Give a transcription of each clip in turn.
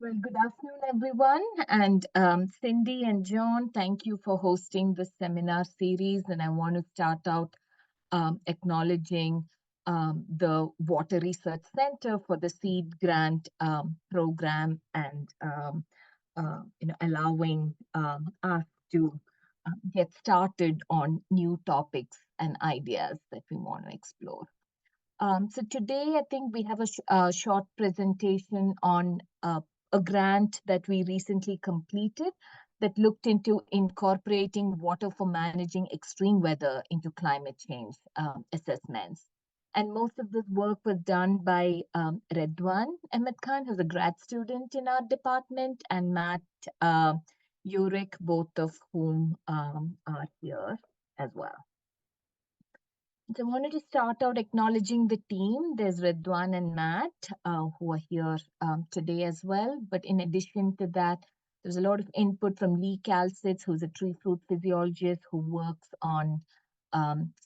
Well, good afternoon, everyone. And Cindy and John, thank you for hosting this seminar series. And I want to start out acknowledging the Water Research Center for the seed grant program and allowing us to get started on new topics and ideas that we want to explore. So today, I think we have a short presentation on a grant that we recently completed that looked into incorporating water for managing extreme weather into climate change assessments. And most of this work was done by Redwan Ahmed Khan, who's a grad student in our department, and Matt Urich, both of whom are here as well. So I wanted to start out acknowledging the team. There's Redwan and Matt who are here today as well. But in addition to that, there's a lot of input from Lee Calcitz, who's a tree fruit physiologist who works on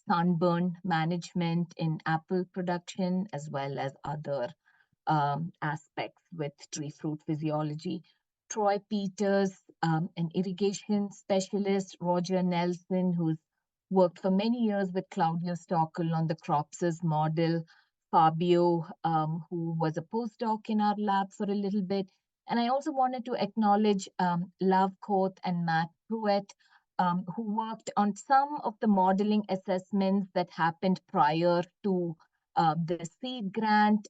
sunburn management in apple production, as well as other aspects with tree fruit physiology. Troy Peters, an irrigation specialist, Roger Nelson, who's worked for many years with Claudio Stockel on the CROPS's model, Fabio, who was a postdoc in our lab for a little bit. And I also wanted to acknowledge Love Koth and Matt Pruitt, who worked on some of the modeling assessments that happened prior to the seed grant,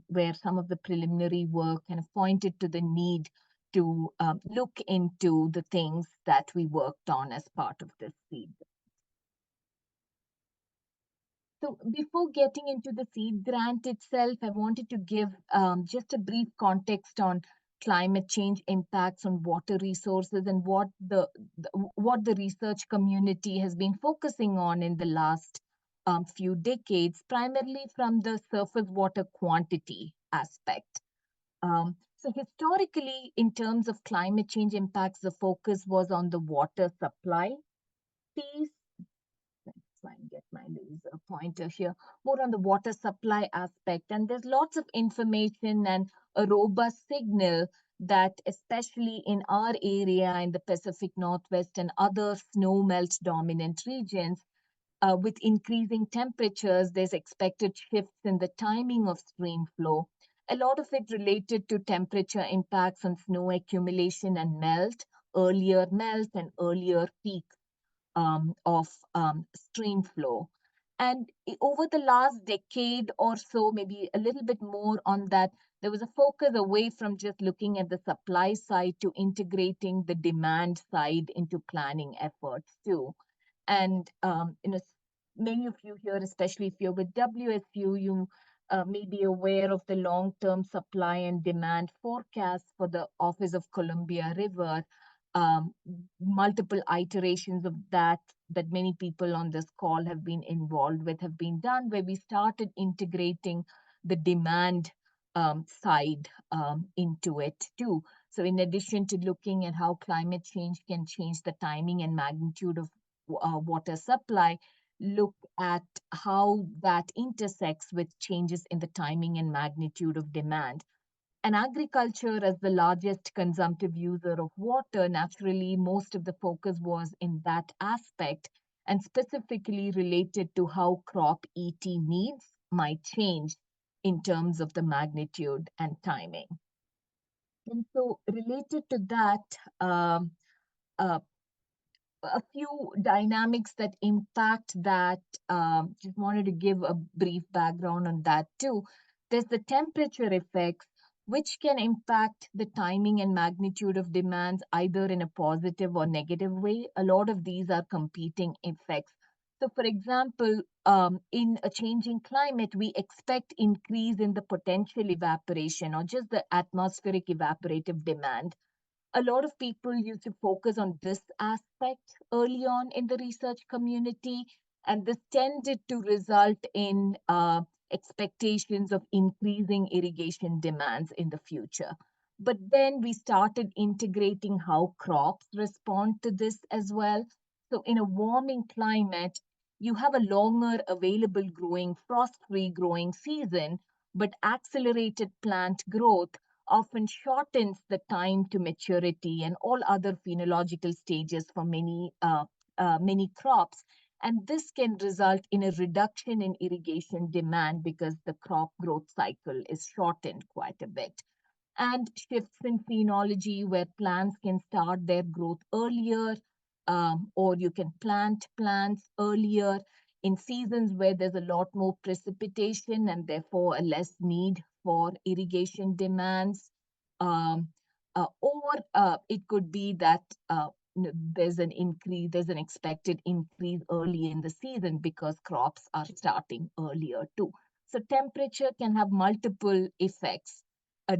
where some of the preliminary work kind of pointed to the need to look into the things that we worked on as part of this seed. So before getting into the seed grant itself, I wanted to give just a brief context on climate change impacts on water resources and what the research community has been focusing on in the last few decades, primarily from the surface water quantity aspect. So historically, in terms of climate change impacts, the focus was on the water supply piece. Try and get my laser pointer here, more on the water supply aspect. And there's lots of information and a robust signal that, especially in our area in the Pacific Northwest and other snow melt dominant regions, with increasing temperatures, there's expected shifts in the timing of stream flow. A lot of it related to temperature impacts on snow accumulation and earlier melt and earlier peak of stream flow. And over the last decade or so, maybe a little bit more on that, there was a focus away from just looking at the supply side to integrating the demand side into planning efforts too. And many of you here, especially if you're with WSU, you may be aware of the long-term supply and demand forecast for the Office of Columbia River. Multiple iterations of that many people on this call have been involved with have been done, where we started integrating the demand side into it too. So in addition to looking at how climate change can change the timing and magnitude of water supply, look at how that intersects with changes in the timing and magnitude of demand. And agriculture, as the largest consumptive user of water, naturally, most of the focus was in that aspect and specifically related to how crop ET needs might change in terms of the magnitude and timing. And so related to that, uh, a few dynamics that impact that. Just wanted to give a brief background on that too. There's the temperature effects, which can impact the timing and magnitude of demands either in a positive or negative way. A lot of these are competing effects. So, for example, in a changing climate, we expect increase in the potential evaporation or just the atmospheric evaporative demand. A lot of people used to focus on this aspect early on in the research community, and this tended to result in expectations of increasing irrigation demands in the future. But then we started integrating how crops respond to this as well. So in a warming climate, you have a longer available growing, frost-free growing season, but accelerated plant growth often shortens the time to maturity and all other phenological stages for many crops. And this can result in a reduction in irrigation demand because the crop growth cycle is shortened quite a bit. And shifts in phenology where plants can start their growth earlier, or you can plant plants earlier in seasons where there's a lot more precipitation and therefore a less need for irrigation demands. Um, or it could be that there's an expected increase early in the season because crops are starting earlier too. So temperature can have multiple effects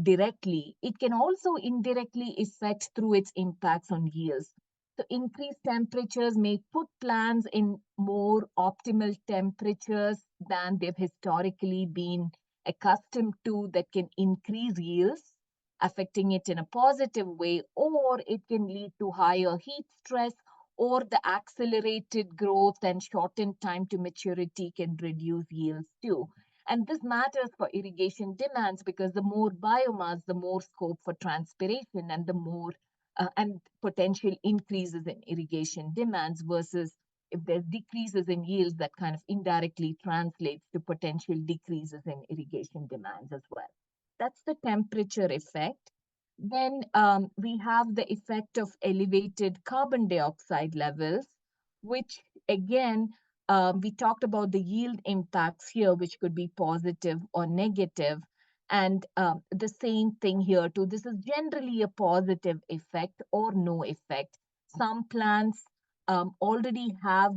directly. It can also indirectly affect through its impacts on yields. So increased temperatures may put plants in more optimal temperatures than they've historically been accustomed to that can increase yields, affecting it in a positive way, or it can lead to higher heat stress, or the accelerated growth and shortened time to maturity can reduce yields too. And this matters for irrigation demands because the more biomass, the more scope for transpiration and the more and potential increases in irrigation demands versus if there's decreases in yields that kind of indirectly translates to potential decreases in irrigation demands as well. That's the temperature effect. Then we have the effect of elevated carbon dioxide levels, which again, we talked about the yield impacts here, which could be positive or negative. And the same thing here too. This is generally a positive effect or no effect. Some plants already have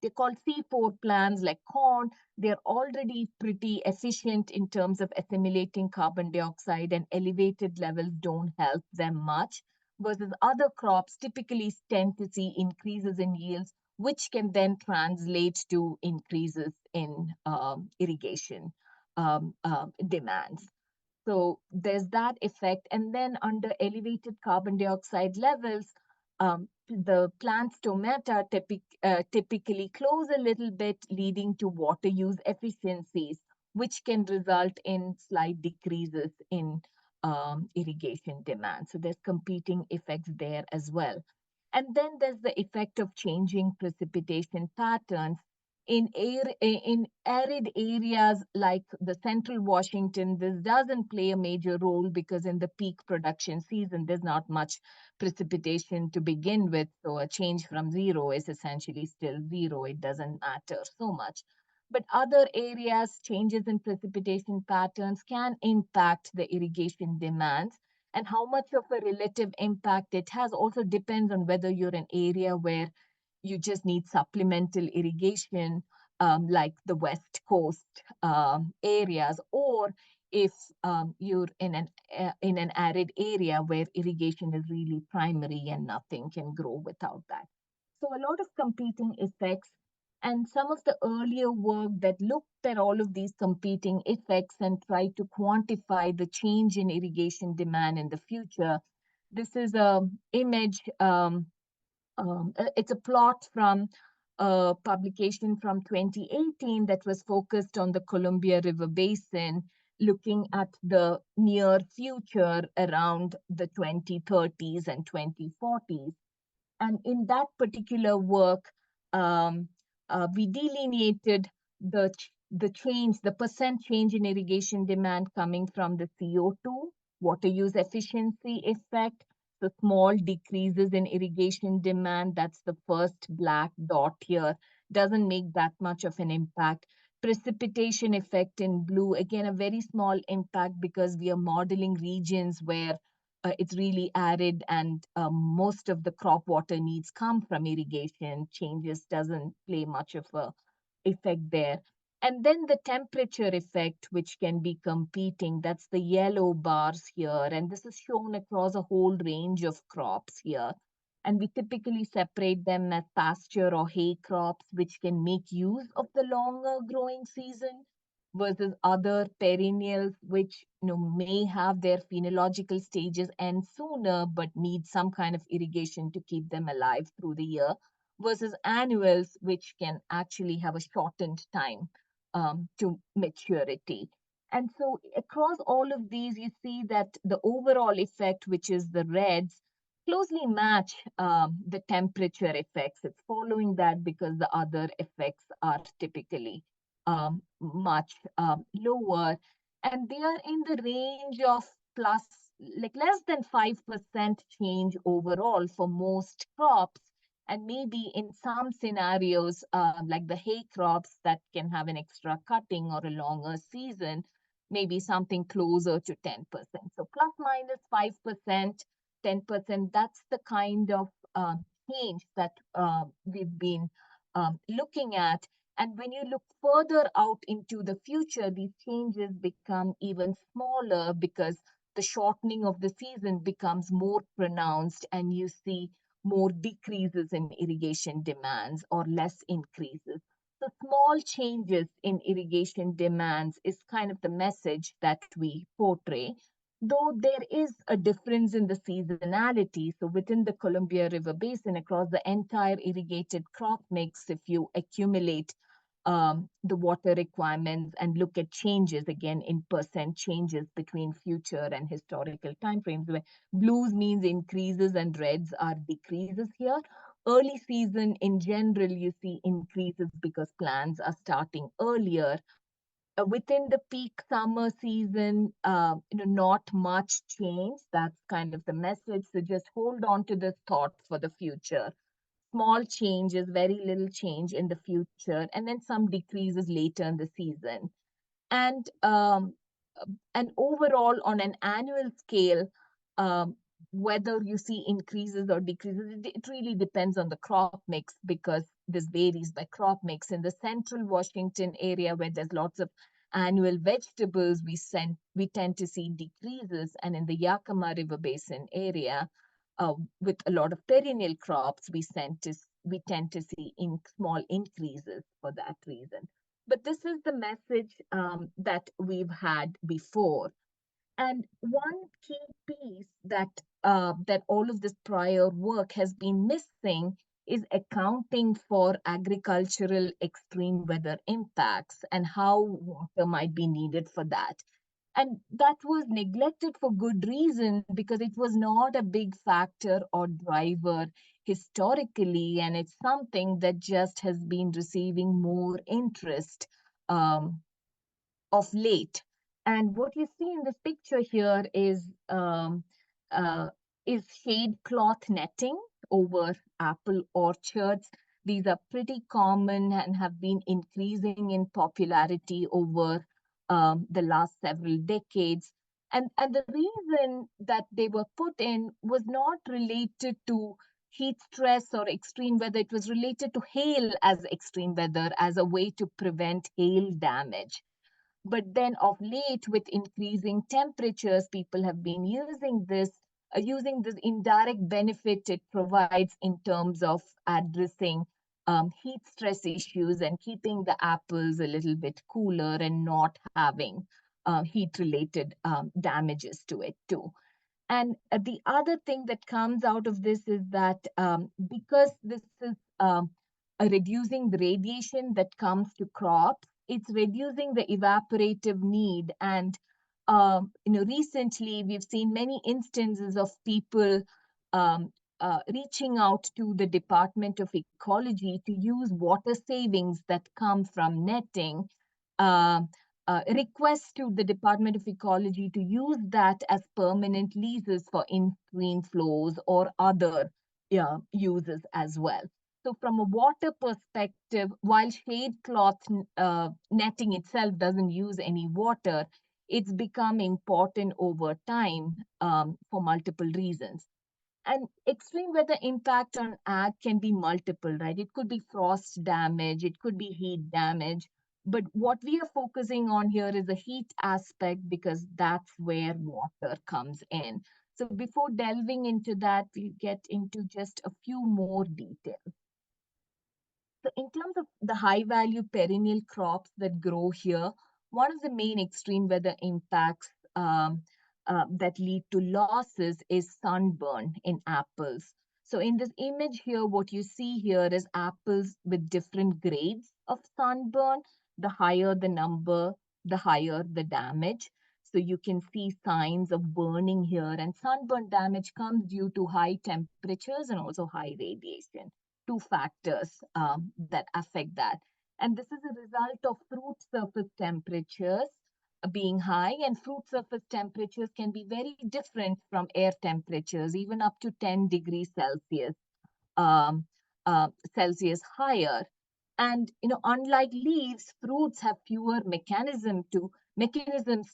they're called C4 plants like corn. They're already pretty efficient in terms of assimilating carbon dioxide, and elevated levels don't help them much. Versus other crops typically tend to see increases in yields, which can then translate to increases in irrigation demands. So there's that effect. And then under elevated carbon dioxide levels, the plant's stomata typically close a little bit, leading to water use efficiencies, which can result in slight decreases in irrigation demand. So there's competing effects there as well. And then there's the effect of changing precipitation patterns in arid areas like the central Washington. This doesn't play a major role because in the peak production season, there's not much precipitation to begin with. So a change from zero is essentially still zero. It doesn't matter so much. But other areas, changes in precipitation patterns can impact the irrigation demands. And how much of a relative impact it has also depends on whether you're an area where you just need supplemental irrigation, like the West Coast areas, or if you're in an arid area where irrigation is really primary and nothing can grow without that. So a lot of competing effects. And some of the earlier work that looked at all of these competing effects and tried to quantify the change in irrigation demand in the future. This is a image. It's a plot from a publication from 2018 that was focused on the Columbia River Basin, looking at the near future around the 2030s and 2040s. And in that particular work, um, we delineated the change, the percent change in irrigation demand coming from the CO2, water use efficiency effect, so small decreases in irrigation demand. That's the first black dot here. Doesn't make that much of an impact. Precipitation effect in blue, again, a very small impact because we are modeling regions where it's really arid and most of the crop water needs come from irrigation. Changes doesn't play much of a effect there. And then the temperature effect, which can be competing, that's the yellow bars here. And this is shown across a whole range of crops here. And we typically separate them as pasture or hay crops, which can make use of the longer growing season versus other perennials, which may have their phenological stages end sooner, but need some kind of irrigation to keep them alive through the year, versus annuals, which can actually have a shortened time to maturity. And so across all of these, you see that the overall effect, which is the reds, closely match the temperature effects. It's following that because the other effects are typically much lower. And they are in the range of plus, like less than 5% change overall for most crops. And maybe in some scenarios, like the hay crops that can have an extra cutting or a longer season, maybe something closer to 10%. So plus minus 5%, 10%, that's the kind of change that we've been looking at. And when you look further out into the future, these changes become even smaller because the shortening of the season becomes more pronounced and you see more decreases in irrigation demands or less increases. So small changes in irrigation demands is kind of the message that we portray, though there is a difference in the seasonality. So within the Columbia River Basin, across the entire irrigated crop mix, if you accumulate the water requirements and look at changes again in percent changes between future and historical timeframes, where blues means increases and reds are decreases here. Early season in general, you see increases because plants are starting earlier. Within the peak summer season, not much change. That's kind of the message. So just hold on to this thought for the future. Small changes, very little change in the future, and then some decreases later in the season. And overall, on an annual scale, um, whether you see increases or decreases, it really depends on the crop mix because this varies by crop mix. In the central Washington area, where there's lots of annual vegetables, we tend to see decreases, and in the Yakima River Basin area, with a lot of perennial crops, we tend to see small increases for that reason. But this is the message that we've had before. And one key piece that all of this prior work has been missing is accounting for agricultural extreme weather impacts and how water might be needed for that. And that was neglected for good reason because it was not a big factor or driver historically, and it's something that just has been receiving more interest um, of late. And what you see in this picture here uh, is shade cloth netting over apple orchards. These are pretty common and have been increasing in popularity over the last several decades. And the reason that they were put in was not related to heat stress or extreme weather. It was related to hail as extreme weather as a way to prevent hail damage. But then of late, with increasing temperatures, people have been using this indirect benefit it provides in terms of addressing heat stress issues and keeping the apples a little bit cooler and not having heat-related damages to it too. And the other thing that comes out of this is that because this is reducing the radiation that comes to crops, it's reducing the evaporative need. And recently we've seen many instances of people reaching out to the Department of Ecology to use water savings that come from netting. Uh, requests to the Department of Ecology to use that as permanent leases for in-stream flows or other uses as well. So from a water perspective, while shade cloth netting itself doesn't use any water, it's become important over time for multiple reasons. And extreme weather impact on ag can be multiple, right? It could be frost damage, it could be heat damage. But what we are focusing on here is the heat aspect because that's where water comes in. So before delving into that, we'll get into just a few more details. So in terms of the high value perennial crops that grow here, one of the main extreme weather impacts that lead to losses is sunburn in apples. So in this image here, what you see here is apples with different grades of sunburn. The higher the number, the higher the damage. So you can see signs of burning here, and sunburn damage comes due to high temperatures and also high radiation. Two factors that affect that. And this is a result of fruit surface temperatures being high, and fruit surface temperatures can be very different from air temperatures, even up to 10 degrees Celsius um, Celsius higher. And unlike leaves, fruits have fewer mechanisms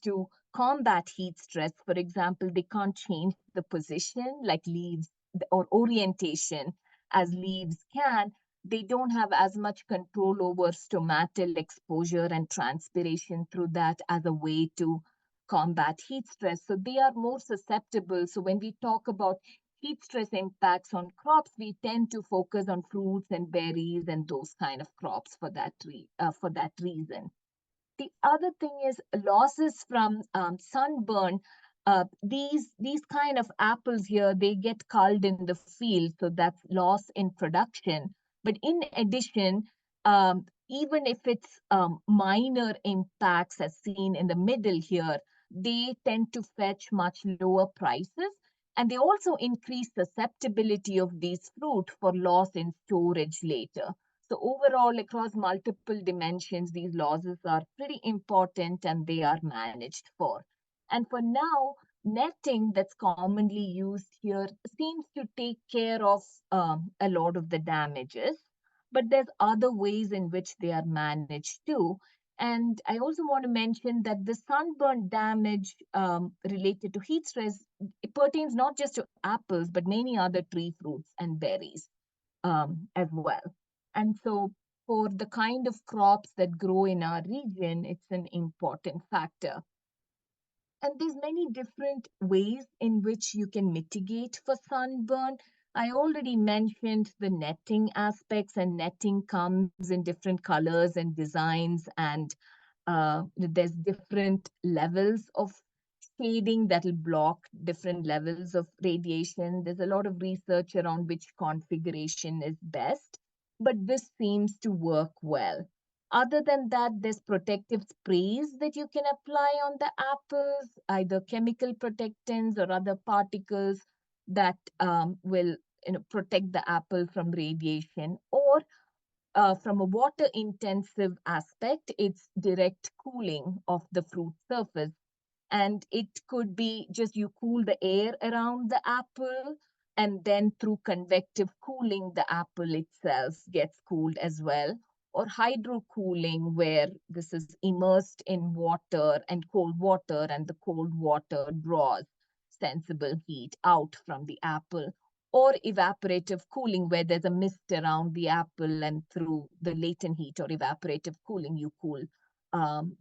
to combat heat stress. For example, they can't change the position like leaves or orientation as leaves can. They don't have as much control over stomatal exposure and transpiration through that as a way to combat heat stress. So they are more susceptible. So when we talk about heat stress impacts on crops, we tend to focus on fruits and berries and those kind of crops for that reason. The other thing is losses from sunburn. These kind of apples here, they get culled in the field, so that's loss in production. But in addition, even if it's minor impacts as seen in the middle here, they tend to fetch much lower prices. And they also increase susceptibility of these fruit for loss in storage later. So overall, across multiple dimensions, these losses are pretty important and they are managed for. And for now, netting that's commonly used here seems to take care of a lot of the damages, but there's other ways in which they are managed too. And I also want to mention that the sunburn damage related to heat stress, it pertains not just to apples, but many other tree fruits and berries as well. And so for the kind of crops that grow in our region, it's an important factor. And there's many different ways in which you can mitigate for sunburn. I already mentioned the netting aspects, and netting comes in different colors and designs, and there's different levels of shading that will block different levels of radiation. There's a lot of research around which configuration is best, but this seems to work well. Other than that, there's protective sprays that you can apply on the apples, either chemical protectants or other particles that will protect the apple from radiation. Or from a water intensive aspect, it's direct cooling of the fruit surface, and it could be just you cool the air around the apple, and then through convective cooling the apple itself gets cooled as well, or hydro cooling where this is immersed in water and cold water, and the cold water draws sensible heat out from the apple, or evaporative cooling where there's a mist around the apple, and through the latent heat or evaporative cooling you cool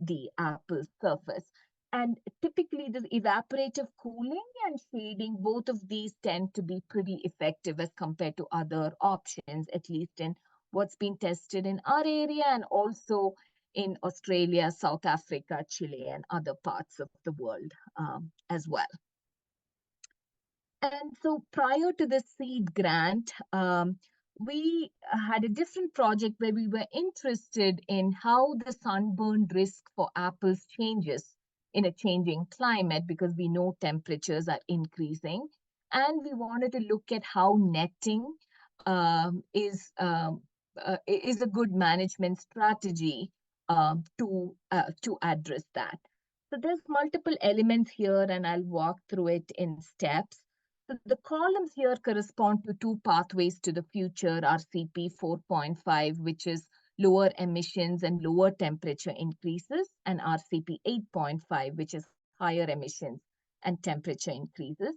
the apple surface. And typically, this evaporative cooling and shading, both of these tend to be pretty effective as compared to other options, at least in what's been tested in our area and also in Australia, South Africa, Chile, and other parts of the world as well. And so prior to the seed grant, we had a different project where we were interested in how the sunburn risk for apples changes in a changing climate, because we know temperatures are increasing. And we wanted to look at how netting is a good management strategy to address that. So there's multiple elements here, and I'll walk through it in steps. So the columns here correspond to two pathways to the future: RCP 4.5, which is lower emissions and lower temperature increases, and RCP 8.5, which is higher emissions and temperature increases.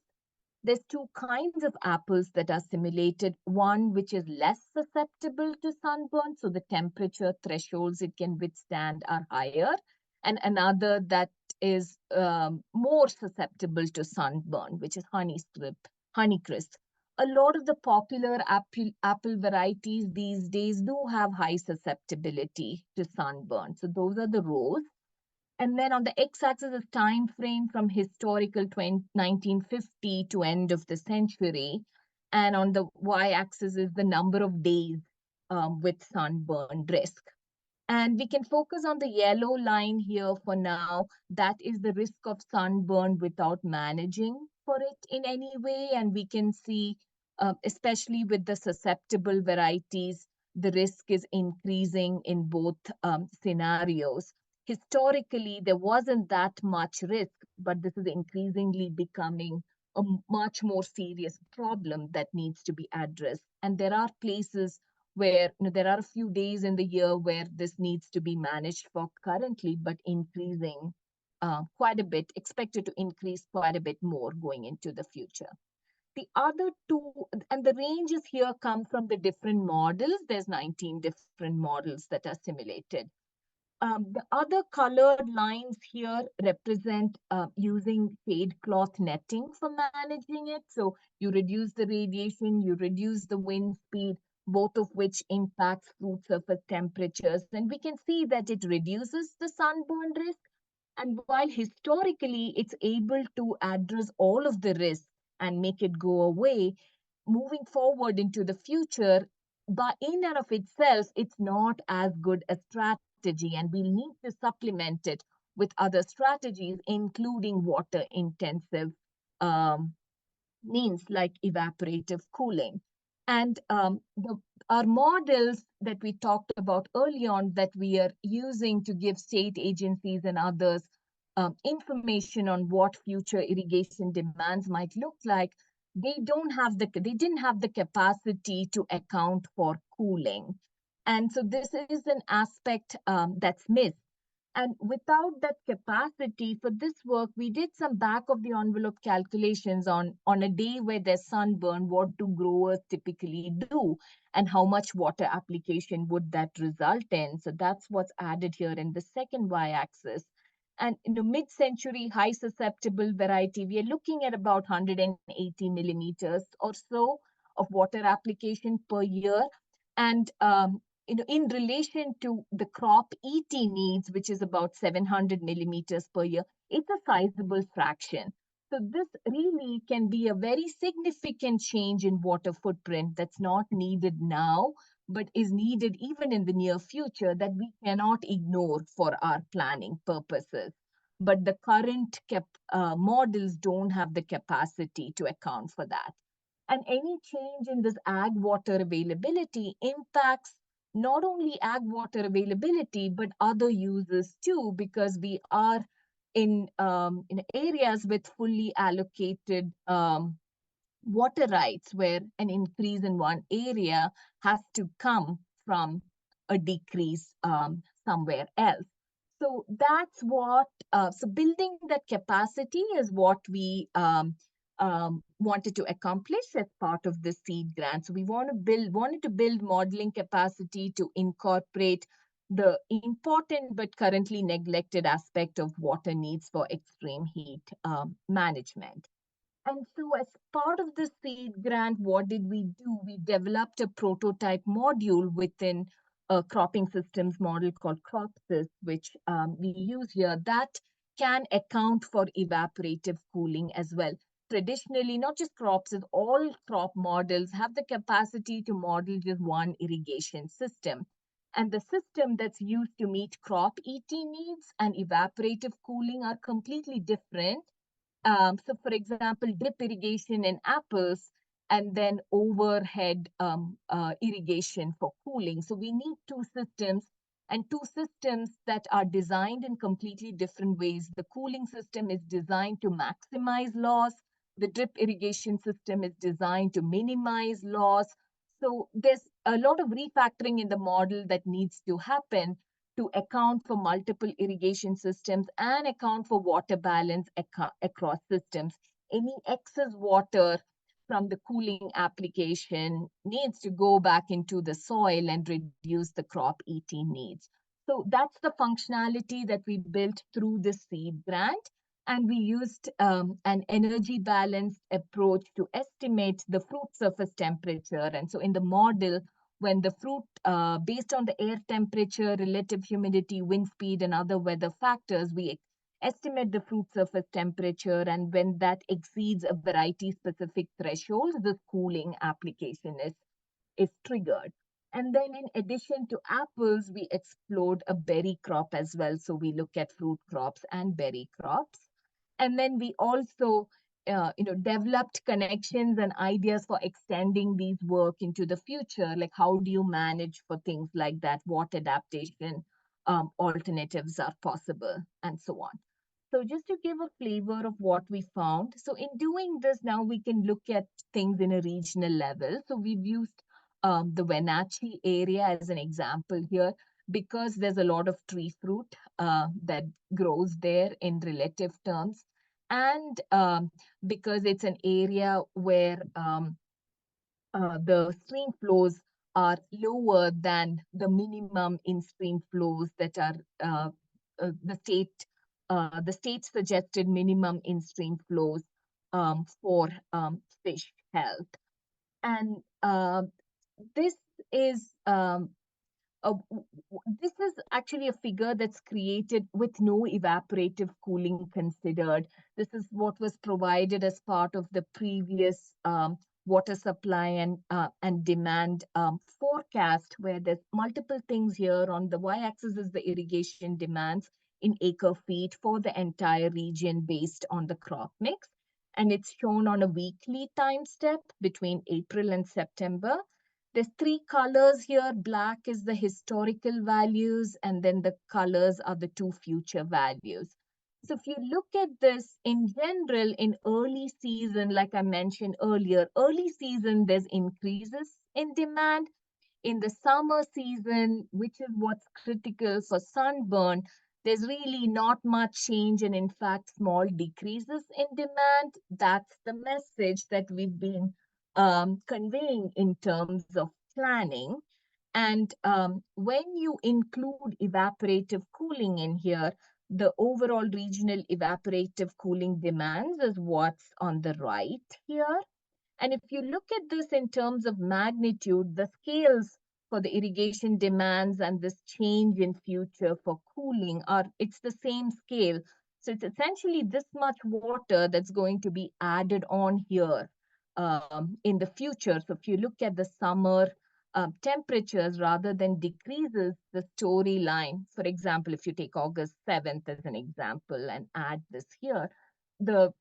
There's two kinds of apples that are simulated. One which is less susceptible to sunburn, so the temperature thresholds it can withstand are higher, and another that is more susceptible to sunburn, which is Honeycrisp. A lot of the popular apple varieties these days do have high susceptibility to sunburn. So those are the rows. And then on the x-axis is time frame from historical 1950 to end of the century. And on the y-axis is the number of days with sunburn risk. And we can focus on the yellow line here for now. That is the risk of sunburn without managing for it in any way. And we can see, especially with the susceptible varieties, the risk is increasing in both scenarios. Historically, there wasn't that much risk, but this is increasingly becoming a much more serious problem that needs to be addressed. And there are places where there are a few days in the year where this needs to be managed for currently, but increasing quite a bit, expected to increase quite a bit more going into the future. The other two, and the ranges here come from the different models. There's 19 different models that are simulated. The other colored lines here represent using shade cloth netting for managing it. So you reduce the radiation, you reduce the wind speed, both of which impacts fruit surface temperatures. And we can see that it reduces the sunburn risk. And while historically it's able to address all of the risks and make it go away, moving forward into the future, but in and of itself, it's not as good a strategy, and we'll need to supplement it with other strategies, including water intensive um, means like evaporative cooling. And our models that we talked about early on that we are using to give state agencies and others information on what future irrigation demands might look like, they didn't have the capacity to account for cooling. And so this is an aspect that's missed. And without that capacity for this work, we did some back of the envelope calculations on a day where there's sunburn, what do growers typically do, and how much water application would that result in? So that's what's added here in the second y-axis. And in the mid-century high susceptible variety, we are looking at about 180 millimeters or so of water application per year. And in relation to the crop ET needs, which is about 700 millimeters per year, it's a sizable fraction. So this really can be a very significant change in water footprint that's not needed now, but is needed even in the near future that we cannot ignore for our planning purposes. But the current models don't have the capacity to account for that. And any change in this ag water availability impacts not only ag water availability, but other uses too, because we are in areas with fully allocated water rights, where an increase in one area has to come from a decrease somewhere else. So that's what, so building that capacity is what we wanted to accomplish as part of the seed grant. So we wanted to build modeling capacity to incorporate the important but currently neglected aspect of water needs for extreme heat management. And so, as part of the seed grant, what did we do? We developed a prototype module within a cropping systems model called CropSys, which we use here, that can account for evaporative cooling as well. Traditionally, not just CropSys, all crop models have the capacity to model just one irrigation system. And the system that's used to meet crop ET needs and evaporative cooling are completely different. So, for example, drip irrigation in apples and then overhead irrigation for cooling. So we need two systems, and two systems that are designed in completely different ways. The cooling system is designed to maximize loss. The drip irrigation system is designed to minimize loss. So there's a lot of refactoring in the model that needs to happen to account for multiple irrigation systems and account for water balance across systems. Any excess water from the cooling application needs to go back into the soil and reduce the crop ET needs. So that's the functionality that we built through the seed grant. And we used an energy balanced approach to estimate the fruit surface temperature. And so in the model, when the fruit, based on the air temperature, relative humidity, wind speed, and other weather factors, we estimate the fruit surface temperature. And when that exceeds a variety specific threshold, the cooling application is triggered. And then in addition to apples, we explored a berry crop as well. So we look at fruit crops and berry crops. And then we also developed connections and ideas for extending these work into the future. Like how do you manage for things like that? What adaptation alternatives are possible and so on. So just to give a flavor of what we found. So in doing this, now we can look at things in a regional level. So we've used the Wenatchee area as an example here because there's a lot of tree fruit that grows there in relative terms. And because it's an area where the stream flows are lower than the minimum in stream flows that are the state suggested minimum in stream flows for fish health. And this is this is actually a figure that's created with no evaporative cooling considered. This is what was provided as part of the previous water supply and demand forecast, where there's multiple things here. On the y-axis is the irrigation demands in acre feet for the entire region based on the crop mix. And it's shown on a weekly time step between April and September. There's three colors here. Black is the historical values, and then the colors are the two future values. So if you look at this in general, in early season, like I mentioned earlier, early season, there's increases in demand. In the summer season, which is what's critical for sunburn, there's really not much change and in fact small decreases in demand. That's the message that we've been conveying in terms of planning. And when you include evaporative cooling in here, the overall regional evaporative cooling demands is what's on the right here. And if you look at this in terms of magnitude, the scales for the irrigation demands and this change in future for cooling it's the same scale. So it's essentially this much water that's going to be added on here in the future. So if you look at the summer temperatures rather than decreases, the storyline, for example, if you take August 7th as an example and add this here,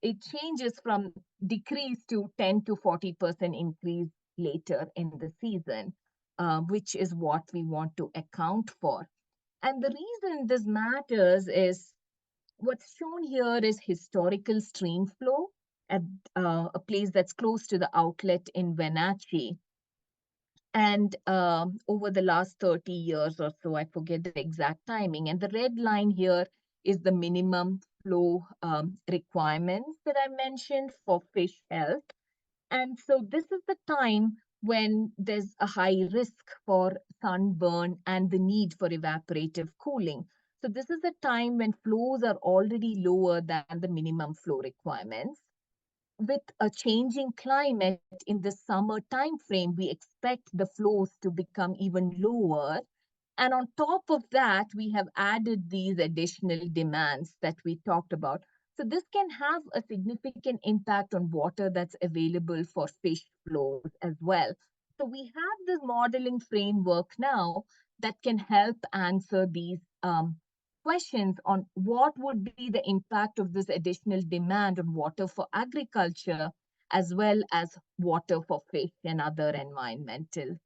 it changes from decrease to 10 to 40% increase later in the season, which is what we want to account for. And the reason this matters is what's shown here is historical stream flow at a place that's close to the outlet in Wenatchee. And over the last 30 years or so, I forget the exact timing. And the red line here is the minimum flow requirements that I mentioned for fish health. And so this is the time when there's a high risk for sunburn and the need for evaporative cooling. So this is the time when flows are already lower than the minimum flow requirements. With a changing climate in the summer time frame, we expect the flows to become even lower. And on top of that, we have added these additional demands that we talked about. So this can have a significant impact on water that's available for fish flows as well. So we have this modeling framework now that can help answer these questions on what would be the impact of this additional demand on water for agriculture, as well as water for fish and other environmental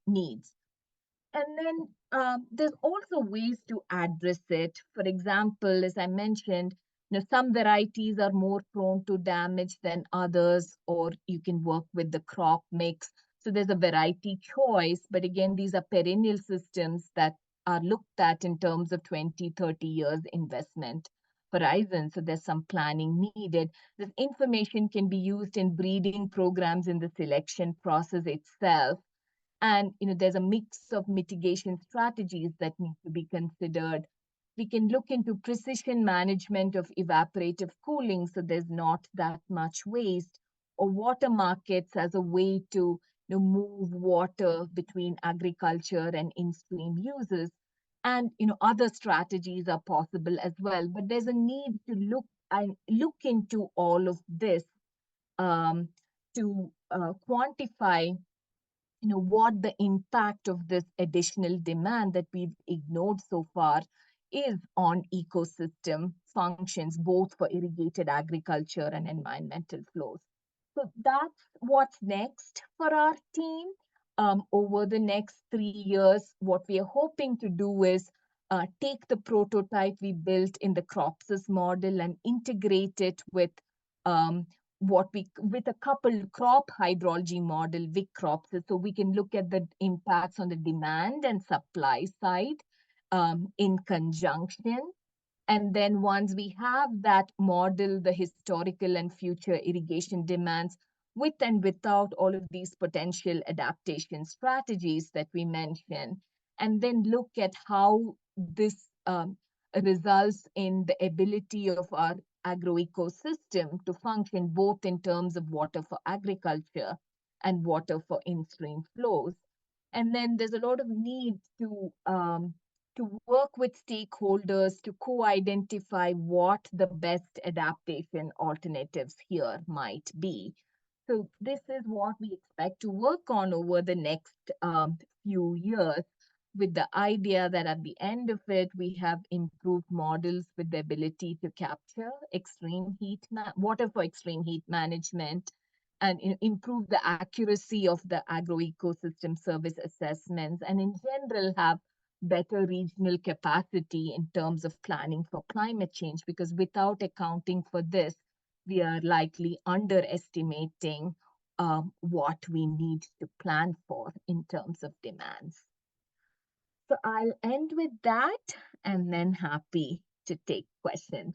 needs. And then there's also ways to address it. For example, as I mentioned, some varieties are more prone to damage than others, or you can work with the crop mix. So there's a variety choice, but again, these are perennial systems that are looked at in terms of 20, 30 years investment horizon. So there's some planning needed. This information can be used in breeding programs in the selection process itself. And there's a mix of mitigation strategies that need to be considered. We can look into precision management of evaporative cooling so there's not that much waste, or water markets as a way to move water between agriculture and in-stream uses. And other strategies are possible as well. But there's a need to look into all of this um, to quantify what the impact of this additional demand that we've ignored so far is on ecosystem functions, both for irrigated agriculture and environmental flows. So that's what's next for our team. Over the next 3 years, what we are hoping to do is take the prototype we built in the Cropsys model and integrate it um, with a coupled crop hydrology model with crops, so we can look at the impacts on the demand and supply side in conjunction. And then once we have that model, the historical and future irrigation demands, with and without all of these potential adaptation strategies that we mentioned, and then look at how this results in the ability of our agroecosystem to function both in terms of water for agriculture and water for in-stream flows. And then there's a lot of need to work with stakeholders to co-identify what the best adaptation alternatives here might be. So this is what we expect to work on over the next few years, with the idea that at the end of it, we have improved models with the ability to capture water for extreme heat management, and improve the accuracy of the agroecosystem service assessments, and in general have better regional capacity in terms of planning for climate change, because without accounting for this, we are likely underestimating what we need to plan for in terms of demands. So I'll end with that and then happy to take questions.